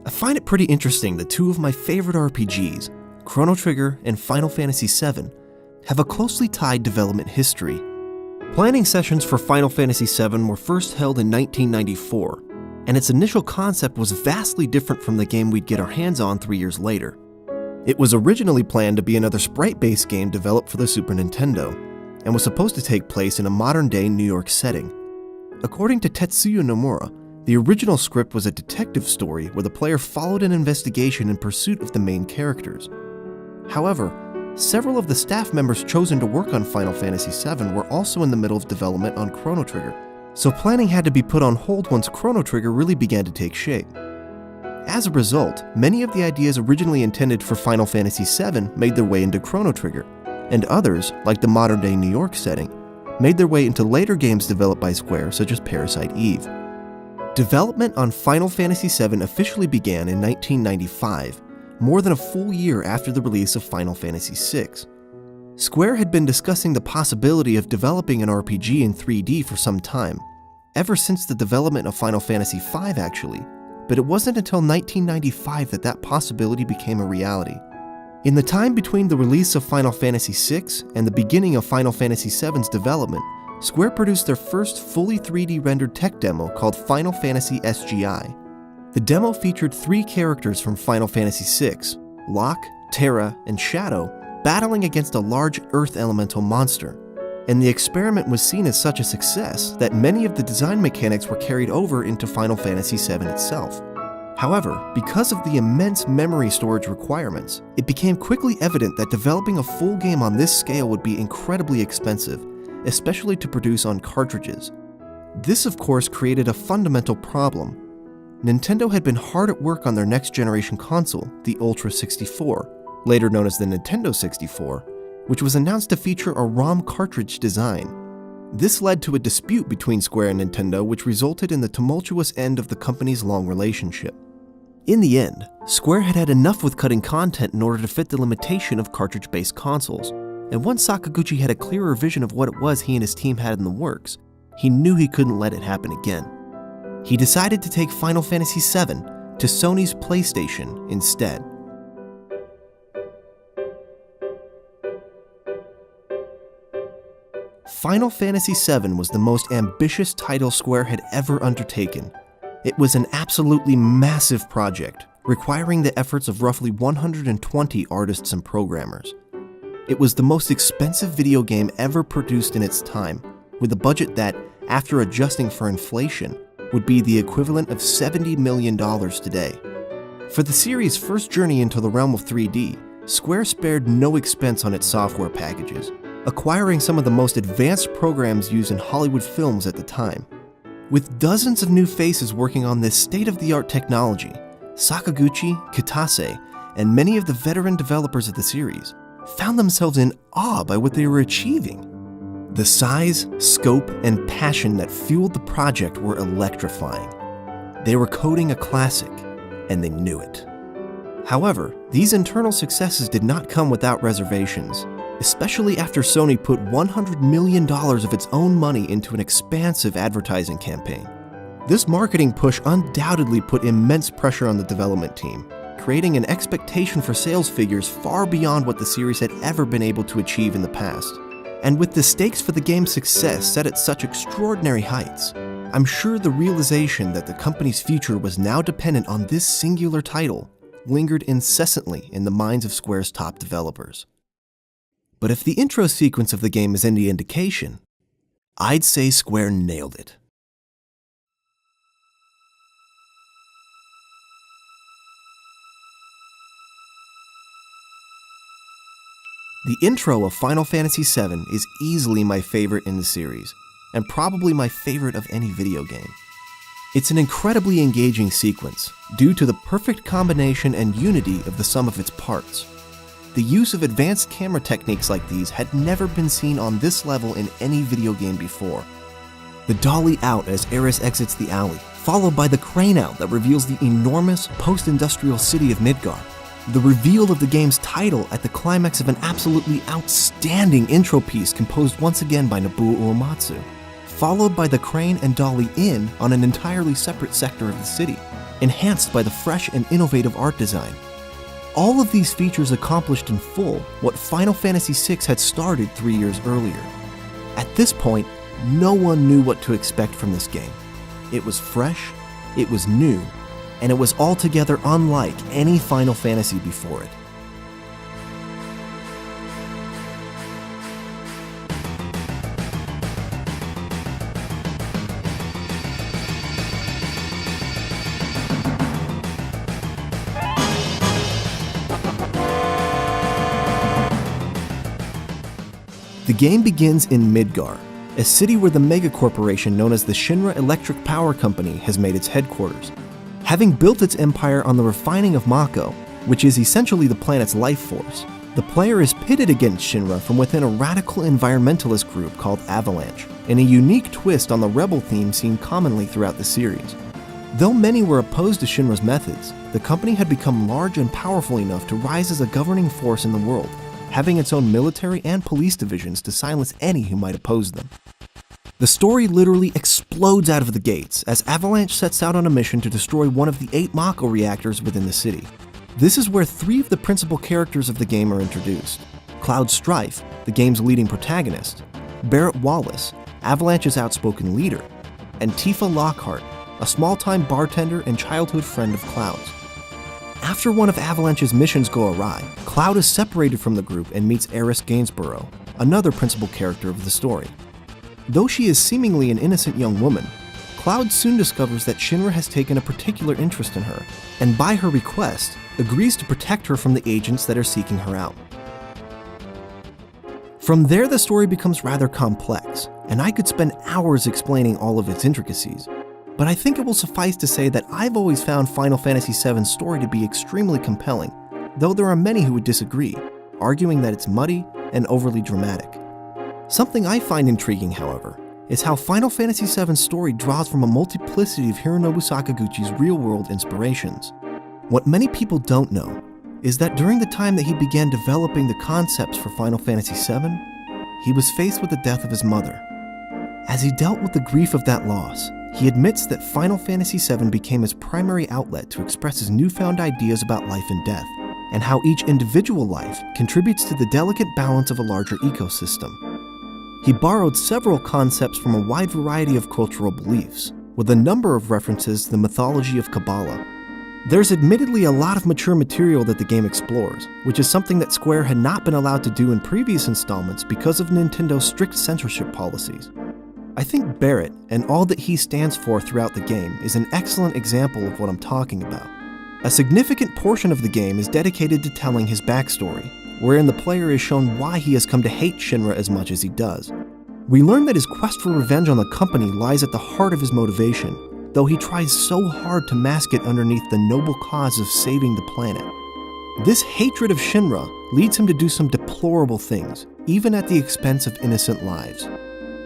I find it pretty interesting that two of my favorite RPGs, Chrono Trigger and Final Fantasy VII, have a closely tied development history. Planning sessions for Final Fantasy VII were first held in 1994, and its initial concept was vastly different from the game we'd get our hands on 3 years later. It was originally planned to be another sprite-based game developed for the Super Nintendo, and was supposed to take place in a modern-day New York setting. According to Tetsuya Nomura, the original script was a detective story where the player followed an investigation in pursuit of the main characters. However, several of the staff members chosen to work on Final Fantasy VII were also in the middle of development on Chrono Trigger, so planning had to be put on hold once Chrono Trigger really began to take shape. As a result, many of the ideas originally intended for Final Fantasy VII made their way into Chrono Trigger, and others, like the modern-day New York setting, made their way into later games developed by Square such as Parasite Eve. Development on Final Fantasy VII officially began in 1995, more than a full year after the release of Final Fantasy VI. Square had been discussing the possibility of developing an RPG in 3D for some time, ever since the development of Final Fantasy V actually, but it wasn't until 1995 that that possibility became a reality. In the time between the release of Final Fantasy VI and the beginning of Final Fantasy VII's development, Square produced their first fully 3D rendered tech demo called Final Fantasy SGI. The demo featured 3 characters from Final Fantasy VI, Locke, Terra, and Shadow, battling against a large Earth elemental monster, and the experiment was seen as such a success that many of the design mechanics were carried over into Final Fantasy VII itself. However, because of the immense memory storage requirements, it became quickly evident that developing a full game on this scale would be incredibly expensive, especially to produce on cartridges. This, of course, created a fundamental problem. Nintendo had been hard at work on their next-generation console, the Ultra 64, later known as the Nintendo 64, which was announced to feature a ROM cartridge design. This led to a dispute between Square and Nintendo, which resulted in the tumultuous end of the company's long relationship. In the end, Square had had enough with cutting content in order to fit the limitation of cartridge-based consoles, and once Sakaguchi had a clearer vision of what it was he and his team had in the works, he knew he couldn't let it happen again. He decided to take Final Fantasy VII to Sony's PlayStation instead. Final Fantasy VII was the most ambitious title Square had ever undertaken. It was an absolutely massive project, requiring the efforts of roughly 120 artists and programmers. It was the most expensive video game ever produced in its time, with a budget that, after adjusting for inflation, would be the equivalent of $70 million today. For the series' first journey into the realm of 3D, Square spared no expense on its software packages, acquiring some of the most advanced programs used in Hollywood films at the time. With dozens of new faces working on this state-of-the-art technology, Sakaguchi, Kitase, and many of the veteran developers of the series found themselves in awe by what they were achieving. The size, scope, and passion that fueled the project were electrifying. They were coding a classic, and they knew it. However, these internal successes did not come without reservations, especially after Sony put $100 million of its own money into an expansive advertising campaign. This marketing push undoubtedly put immense pressure on the development team, creating an expectation for sales figures far beyond what the series had ever been able to achieve in the past. And with the stakes for the game's success set at such extraordinary heights, I'm sure the realization that the company's future was now dependent on this singular title lingered incessantly in the minds of Square's top developers. But if the intro sequence of the game is any indication, I'd say Square nailed it. The intro of Final Fantasy VII is easily my favorite in the series, and probably my favorite of any video game. It's an incredibly engaging sequence, due to the perfect combination and unity of the sum of its parts. The use of advanced camera techniques like these had never been seen on this level in any video game before. The dolly out as Aeris exits the alley, followed by the crane out that reveals the enormous post-industrial city of Midgar. The reveal of the game's title at the climax of an absolutely outstanding intro piece composed once again by Nobuo Uematsu, followed by the crane and dolly in on an entirely separate sector of the city. enhanced by the fresh and innovative art design. All of these features accomplished in full what Final Fantasy VI had started 3 years earlier. At this point, no one knew what to expect from this game. It was fresh, it was new, and it was altogether unlike any Final Fantasy before it. The game begins in Midgar, a city where the megacorporation known as the Shinra Electric Power Company has made its headquarters. Having built its empire on the refining of Mako, which is essentially the planet's life force, the player is pitted against Shinra from within a radical environmentalist group called Avalanche, in a unique twist on the rebel theme seen commonly throughout the series. Though many were opposed to Shinra's methods, the company had become large and powerful enough to rise as a governing force in the world, having its own military and police divisions to silence any who might oppose them. The story literally explodes out of the gates as Avalanche sets out on a mission to destroy one of the 8 Mako reactors within the city. This is where 3 of the principal characters of the game are introduced. Cloud Strife, the game's leading protagonist, Barrett Wallace, Avalanche's outspoken leader, and Tifa Lockhart, a small-time bartender and childhood friend of Cloud's. After one of Avalanche's missions go awry, Cloud is separated from the group and meets Eris Gainsborough, another principal character of the story. Though she is seemingly an innocent young woman, Cloud soon discovers that Shinra has taken a particular interest in her, and by her request, agrees to protect her from the agents that are seeking her out. From there, the story becomes rather complex, and I could spend hours explaining all of its intricacies. But I think it will suffice to say that I've always found Final Fantasy VII's story to be extremely compelling, though there are many who would disagree, arguing that it's muddy and overly dramatic. Something I find intriguing, however, is how Final Fantasy VII's story draws from a multiplicity of Hironobu Sakaguchi's real-world inspirations. What many people don't know is that during the time that he began developing the concepts for Final Fantasy VII, he was faced with the death of his mother. As he dealt with the grief of that loss, he admits that Final Fantasy VII became his primary outlet to express his newfound ideas about life and death, and how each individual life contributes to the delicate balance of a larger ecosystem. He borrowed several concepts from a wide variety of cultural beliefs, with a number of references to the mythology of Kabbalah. There's admittedly a lot of mature material that the game explores, which is something that Square had not been allowed to do in previous installments because of Nintendo's strict censorship policies. I think Barrett, and all that he stands for throughout the game, is an excellent example of what I'm talking about. A significant portion of the game is dedicated to telling his backstory, wherein the player is shown why he has come to hate Shinra as much as he does. We learn that his quest for revenge on the company lies at the heart of his motivation, though he tries so hard to mask it underneath the noble cause of saving the planet. This hatred of Shinra leads him to do some deplorable things, even at the expense of innocent lives.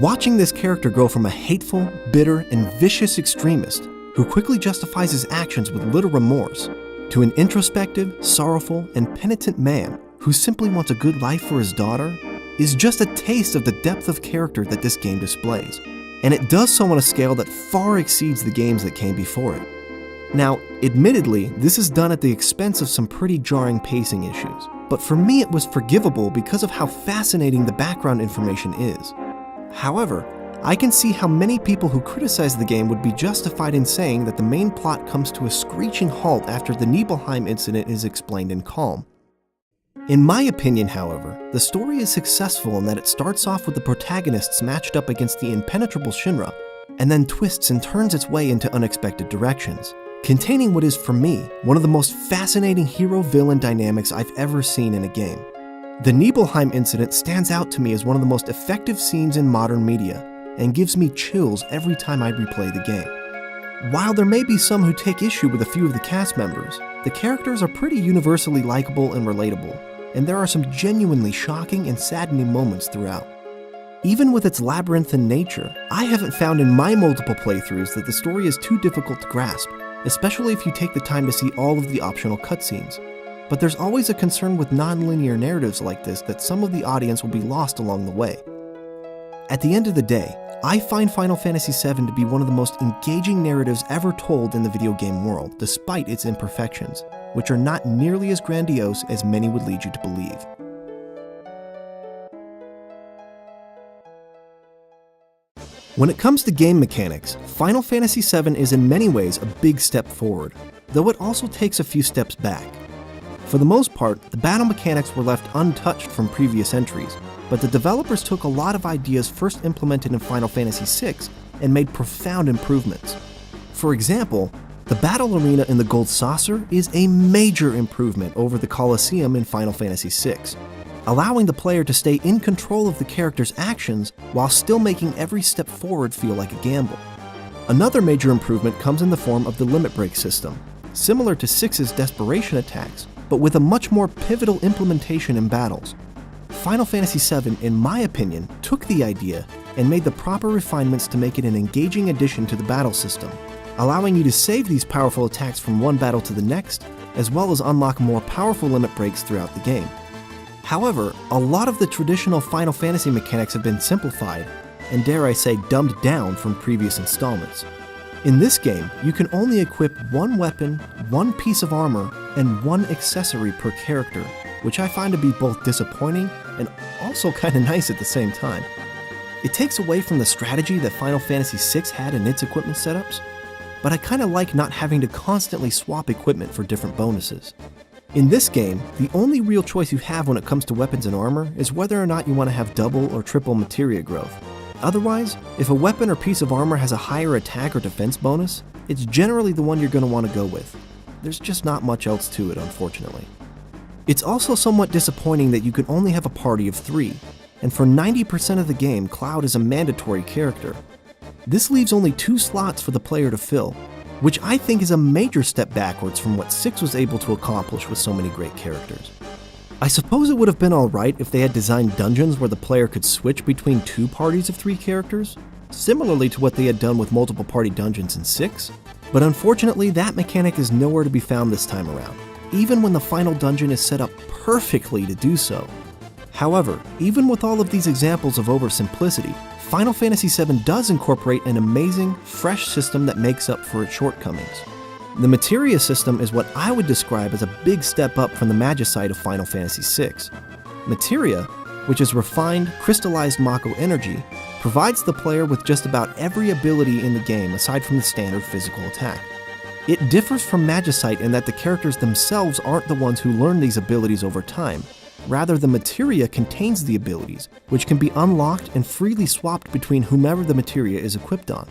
Watching this character go from a hateful, bitter, and vicious extremist who quickly justifies his actions with little remorse, to an introspective, sorrowful, and penitent man who simply wants a good life for his daughter, is just a taste of the depth of character that this game displays, and it does so on a scale that far exceeds the games that came before it. Now, admittedly, this is done at the expense of some pretty jarring pacing issues, but for me it was forgivable because of how fascinating the background information is. However, I can see how many people who criticize the game would be justified in saying that the main plot comes to a screeching halt after the Nibelheim incident is explained in calm. In my opinion, however, the story is successful in that it starts off with the protagonists matched up against the impenetrable Shinra, and then twists and turns its way into unexpected directions, containing what is, for me, one of the most fascinating hero-villain dynamics I've ever seen in a game. The Nibelheim incident stands out to me as one of the most effective scenes in modern media, and gives me chills every time I replay the game. While there may be some who take issue with a few of the cast members, the characters are pretty universally likable and relatable, and there are some genuinely shocking and saddening moments throughout. Even with its labyrinthine nature, I haven't found in my multiple playthroughs that the story is too difficult to grasp, especially if you take the time to see all of the optional cutscenes. But there's always a concern with non-linear narratives like this that some of the audience will be lost along the way. At the end of the day, I find Final Fantasy VII to be one of the most engaging narratives ever told in the video game world, despite its imperfections, which are not nearly as grandiose as many would lead you to believe. When it comes to game mechanics, Final Fantasy VII is in many ways a big step forward, though it also takes a few steps back. For the most part, the battle mechanics were left untouched from previous entries, but the developers took a lot of ideas first implemented in Final Fantasy VI and made profound improvements. For example, the battle arena in the Gold Saucer is a major improvement over the Colosseum in Final Fantasy VI, allowing the player to stay in control of the character's actions while still making every step forward feel like a gamble. Another major improvement comes in the form of the limit break system, similar to 6's desperation attacks, but with a much more pivotal implementation in battles. Final Fantasy VII, in my opinion, took the idea and made the proper refinements to make it an engaging addition to the battle system, allowing you to save these powerful attacks from one battle to the next, as well as unlock more powerful limit breaks throughout the game. However, a lot of the traditional Final Fantasy mechanics have been simplified, and dare I say dumbed down from previous installments. In this game, you can only equip one weapon, one piece of armor, and one accessory per character, which I find to be both disappointing and also kinda nice at the same time. It takes away from the strategy that Final Fantasy VI had in its equipment setups, but I kinda like not having to constantly swap equipment for different bonuses. In this game, the only real choice you have when it comes to weapons and armor is whether or not you want to have double or triple materia growth. Otherwise, if a weapon or piece of armor has a higher attack or defense bonus, it's generally the one you're going to want to go with. There's just not much else to it, unfortunately. It's also somewhat disappointing that you can only have a party of 3, and for 90% of the game, Cloud is a mandatory character. This leaves only 2 slots for the player to fill, which I think is a major step backwards from what 6 was able to accomplish with so many great characters. I suppose it would have been alright if they had designed dungeons where the player could switch between 2 parties of 3 characters, similarly to what they had done with multiple party dungeons in 6, but unfortunately that mechanic is nowhere to be found this time around, even when the final dungeon is set up perfectly to do so. However, even with all of these examples of oversimplicity, Final Fantasy VII does incorporate an amazing, fresh system that makes up for its shortcomings. The materia system is what I would describe as a big step up from the magicite of Final Fantasy VI. Materia, which is refined, crystallized Mako energy, provides the player with just about every ability in the game aside from the standard physical attack. It differs from magicite in that the characters themselves aren't the ones who learn these abilities over time. Rather, the materia contains the abilities, which can be unlocked and freely swapped between whomever the materia is equipped on.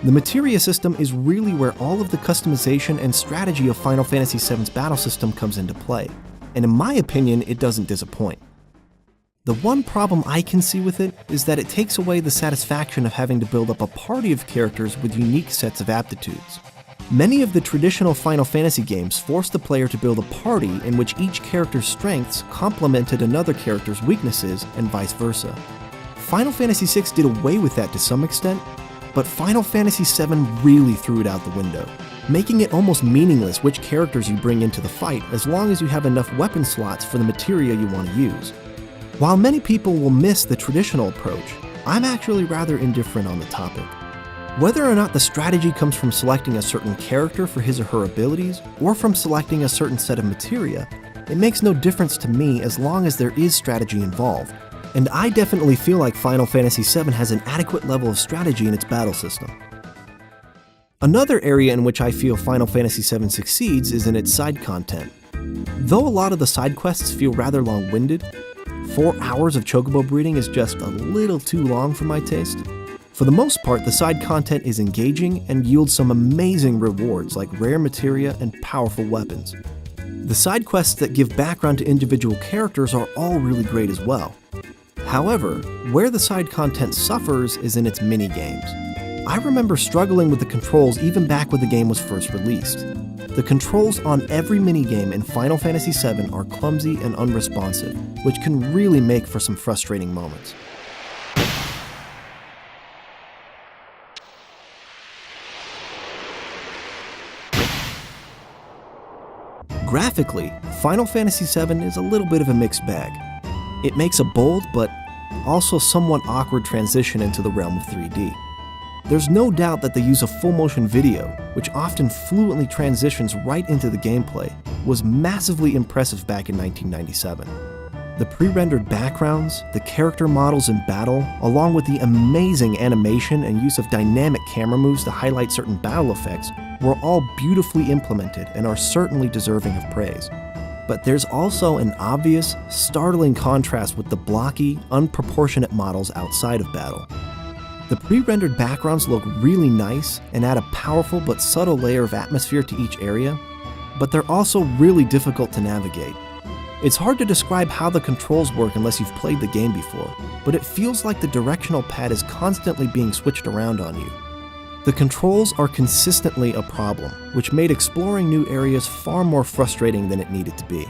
The materia system is really where all of the customization and strategy of Final Fantasy VII's battle system comes into play, and in my opinion, it doesn't disappoint. The one problem I can see with it is that it takes away the satisfaction of having to build up a party of characters with unique sets of aptitudes. Many of the traditional Final Fantasy games forced the player to build a party in which each character's strengths complemented another character's weaknesses and vice versa. Final Fantasy VI did away with that to some extent, but Final Fantasy VII really threw it out the window, making it almost meaningless which characters you bring into the fight as long as you have enough weapon slots for the materia you want to use. While many people will miss the traditional approach, I'm actually rather indifferent on the topic. Whether or not the strategy comes from selecting a certain character for his or her abilities, or from selecting a certain set of materia, it makes no difference to me as long as there is strategy involved. And I definitely feel like Final Fantasy VII has an adequate level of strategy in its battle system. Another area in which I feel Final Fantasy VII succeeds is in its side content. Though a lot of the side quests feel rather long-winded, 4 hours of chocobo breeding is just a little too long for my taste. For the most part, the side content is engaging and yields some amazing rewards like rare materia and powerful weapons. The side quests that give background to individual characters are all really great as well. However, where the side content suffers is in its mini-games. I remember struggling with the controls even back when the game was first released. The controls on every minigame in Final Fantasy VII are clumsy and unresponsive, which can really make for some frustrating moments. Graphically, Final Fantasy VII is a little bit of a mixed bag. It makes a bold but also somewhat awkward transition into the realm of 3D. There's no doubt that the use of full motion video, which often fluently transitions right into the gameplay, was massively impressive back in 1997. The pre-rendered backgrounds, the character models in battle, along with the amazing animation and use of dynamic camera moves to highlight certain battle effects, were all beautifully implemented and are certainly deserving of praise. But there's also an obvious, startling contrast with the blocky, unproportionate models outside of battle. The pre-rendered backgrounds look really nice and add a powerful but subtle layer of atmosphere to each area, but they're also really difficult to navigate. It's hard to describe how the controls work unless you've played the game before, but it feels like the directional pad is constantly being switched around on you. The controls are consistently a problem, which made exploring new areas far more frustrating than it needed to be.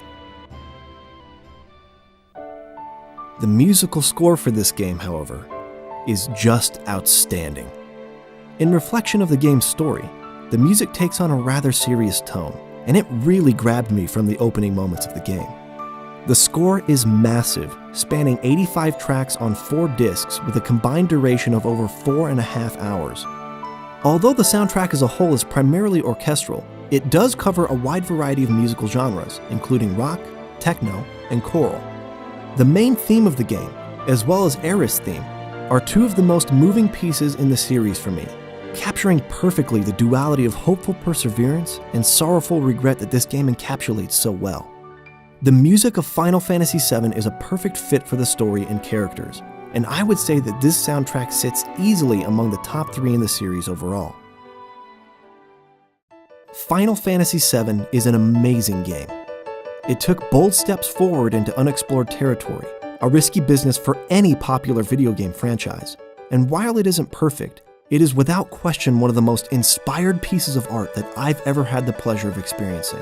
The musical score for this game, however, is just outstanding. In reflection of the game's story, the music takes on a rather serious tone, and it really grabbed me from the opening moments of the game. The score is massive, spanning 85 tracks on 4 discs with a combined duration of over 4.5 hours. Although the soundtrack as a whole is primarily orchestral, it does cover a wide variety of musical genres, including rock, techno, and choral. The main theme of the game, as well as Aerith's theme, are two of the most moving pieces in the series for me, capturing perfectly the duality of hopeful perseverance and sorrowful regret that this game encapsulates so well. The music of Final Fantasy VII is a perfect fit for the story and characters, and I would say that this soundtrack sits easily among the top 3 in the series overall. Final Fantasy VII is an amazing game. It took bold steps forward into unexplored territory, a risky business for any popular video game franchise, and while it isn't perfect, it is without question one of the most inspired pieces of art that I've ever had the pleasure of experiencing.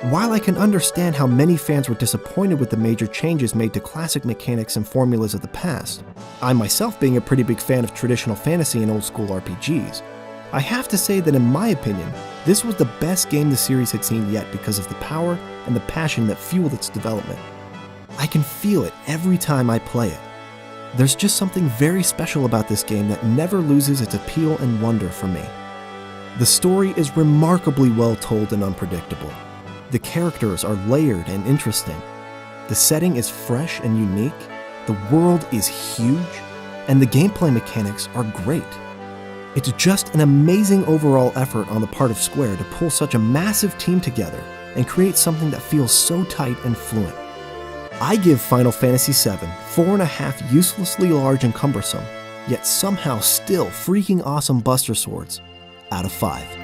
While I can understand how many fans were disappointed with the major changes made to classic mechanics and formulas of the past, I myself being a pretty big fan of traditional fantasy and old-school RPGs, I have to say that in my opinion, this was the best game the series had seen yet because of the power and the passion that fueled its development. I can feel it every time I play it. There's just something very special about this game that never loses its appeal and wonder for me. The story is remarkably well told and unpredictable. The characters are layered and interesting. The setting is fresh and unique, the world is huge, and the gameplay mechanics are great. It's just an amazing overall effort on the part of Square to pull such a massive team together and create something that feels so tight and fluent. I give Final Fantasy VII 4.5 uselessly large and cumbersome, yet somehow still freaking awesome Buster Swords out of 5.